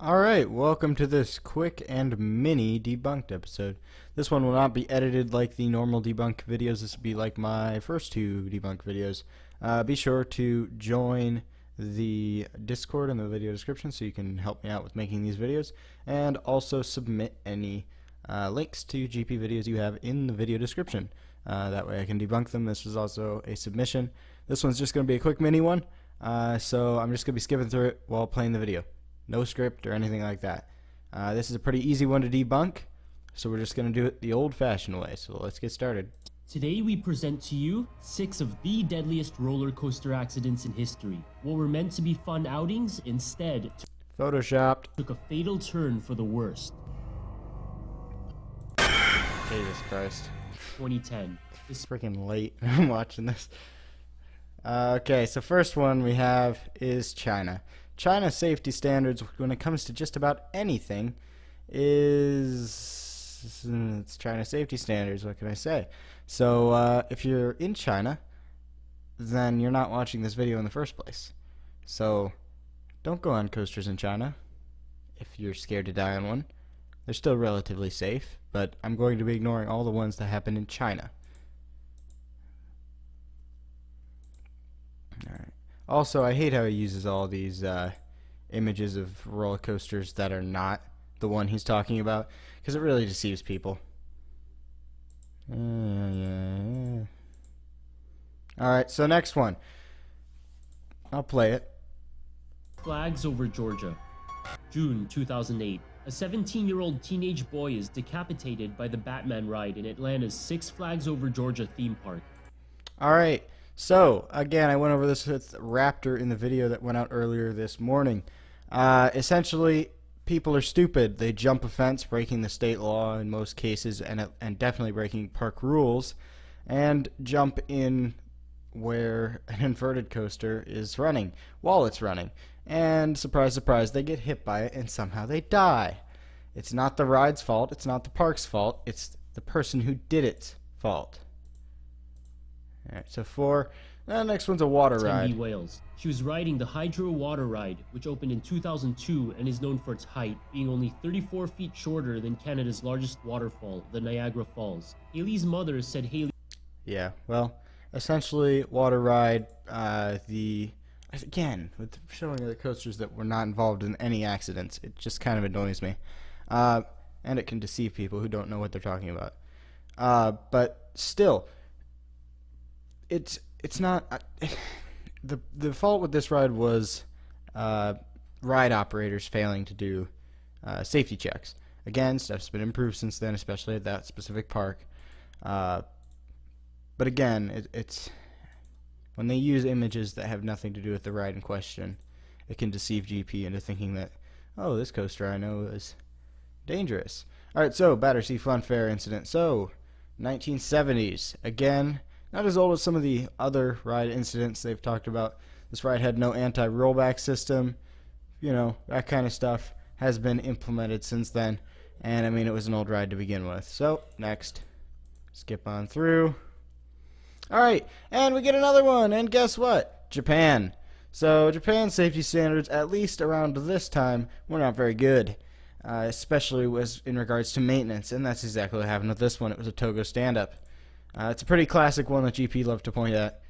Alright, welcome to this quick and mini debunked episode. This one will not be edited like the normal debunk videos. This will be like my first two debunk videos. Be sure to join the Discord in the video description so you can help me out with making these videos, and also submit any links to GP videos you have in the video description. That way I can debunk them. This was also a submission. This one's just going to be a quick mini one, so I'm just going to be skipping through it while playing the video. No script or anything like that. This is a pretty easy one to debunk, so we're just going to do it the old-fashioned way. So let's get started. Today we present to you 6 of the deadliest roller coaster accidents in history. What were meant to be fun outings instead Photoshopped. took a fatal turn for the worst. Jesus Christ. 2010. It's freaking late. I'm watching this. Okay, so first one we have is China. China's safety standards when it comes to just about anything it's China's safety standards. What can I say? So if you're in China, then you're not watching this video in the first place. So don't go on coasters in China if you're scared to die on one. They're still relatively safe, but I'm going to be ignoring all the ones that happen in China. Alright. Also, I hate how he uses all these images of roller coasters that are not the one he's talking about, because it really deceives people. Alright, so next one. I'll play it. Flags over Georgia. June 2008. A 17-year-old teenage boy is decapitated by the Batman ride in Atlanta's Six Flags Over Georgia theme park. Alright. So, again, I went over this with Raptor in the video that went out earlier this morning. Essentially, people are stupid. They jump a fence, breaking the state law in most cases, and definitely breaking park rules, and jump in where an inverted coaster is running, while it's running. And, surprise, surprise, they get hit by it, and somehow they die. It's not the ride's fault, it's not the park's fault, it's the person who did it's fault. Alright, so 4. Next one's a water ride. Tembe, Wales. She was riding the Hydro Water Ride, which opened in 2002 and is known for its height, being only 34 feet shorter than Canada's largest waterfall, the Niagara Falls. Haley's mother said Haley... Yeah, well, essentially, water ride, again, with showing the coasters that were not involved in any accidents, it just kind of annoys me. And it can deceive people who don't know what they're talking about. But still... It's not the fault with this ride was ride operators failing to do safety checks. Again, stuff's been improved since then, especially at that specific park. But again, it's when they use images that have nothing to do with the ride in question, it can deceive GP into thinking that, oh, this coaster I know is dangerous. Alright, so Battersea Fun Fair incident. So 1970s again. Not as old as some of the other ride incidents they've talked about. This ride had no anti-rollback system. You know, that kind of stuff has been implemented since then. And, I mean, it was an old ride to begin with. So, next. Skip on through. Alright, and we get another one. And guess what? Japan. So, Japan's safety standards, at least around this time, were not very good. Especially in regards to maintenance. And that's exactly what happened with this one. It was a Togo stand-up. It's a pretty classic one that GP love to point at.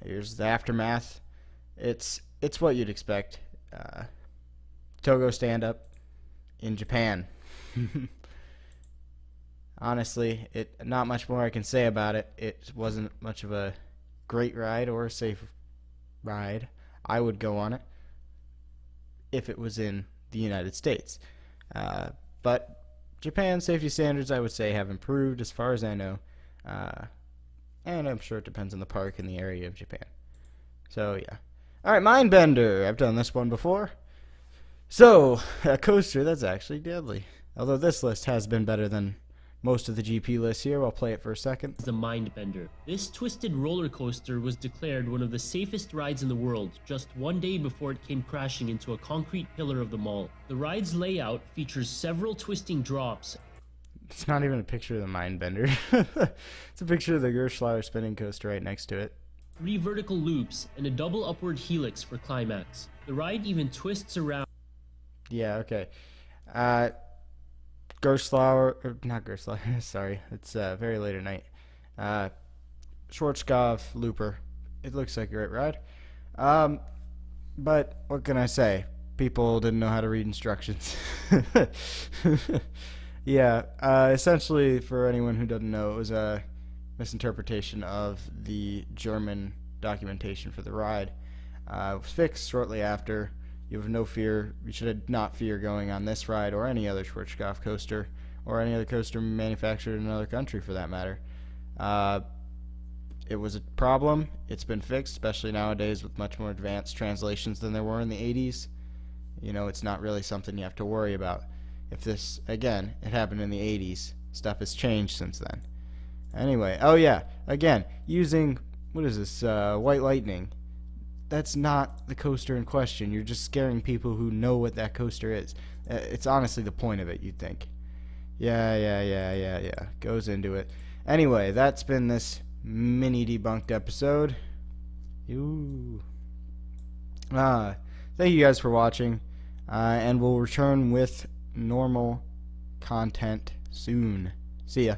Here's the aftermath. It's what you'd expect. Togo stand-up in Japan. Honestly, not much more I can say about it. It wasn't much of a great ride or a safe ride. I would go on it if it was in the United States. But Japan's safety standards, I would say, have improved as far as I know. And I'm sure it depends on the park and the area of Japan. So, yeah. Alright, Mindbender. I've done this one before. So, a coaster that's actually deadly. Although this list has been better than most of the GP lists here. I'll play it for a second. The Mindbender. This twisted roller coaster was declared one of the safest rides in the world just one day before it came crashing into a concrete pillar of the mall. The ride's layout features several twisting drops. It's not even a picture of the Mindbender. It's a picture of the Gerschleier spinning coaster right next to it. 3 vertical loops, and a double upward helix for climax. The ride even twists around. Yeah, okay. Uh, Gerstlauer, or not Gerstlauer, sorry, it's very late at night. Uh, Schwarzkopf, Looper. It looks like a great ride. Um, but what can I say? People didn't know how to read instructions. Yeah, essentially, for anyone who doesn't know, it was a misinterpretation of the German documentation for the ride. It was fixed shortly after. You have no fear. You should not fear going on this ride or any other Schwarzkopf coaster or any other coaster manufactured in another country for that matter. Uh, it was a problem. It's been fixed, especially nowadays with much more advanced translations than there were in the 80s. You know, it's not really something you have to worry about. If this, again, it happened in the 80s, stuff has changed since then. Anyway, oh yeah, again, using, what is this, White Lightning. That's not the coaster in question. You're just scaring people who know what that coaster is. It's honestly the point of it, you'd think. Yeah. Goes into it. Anyway, that's been this mini debunked episode. Ooh. Thank you guys for watching. And we'll return with normal content soon. See ya.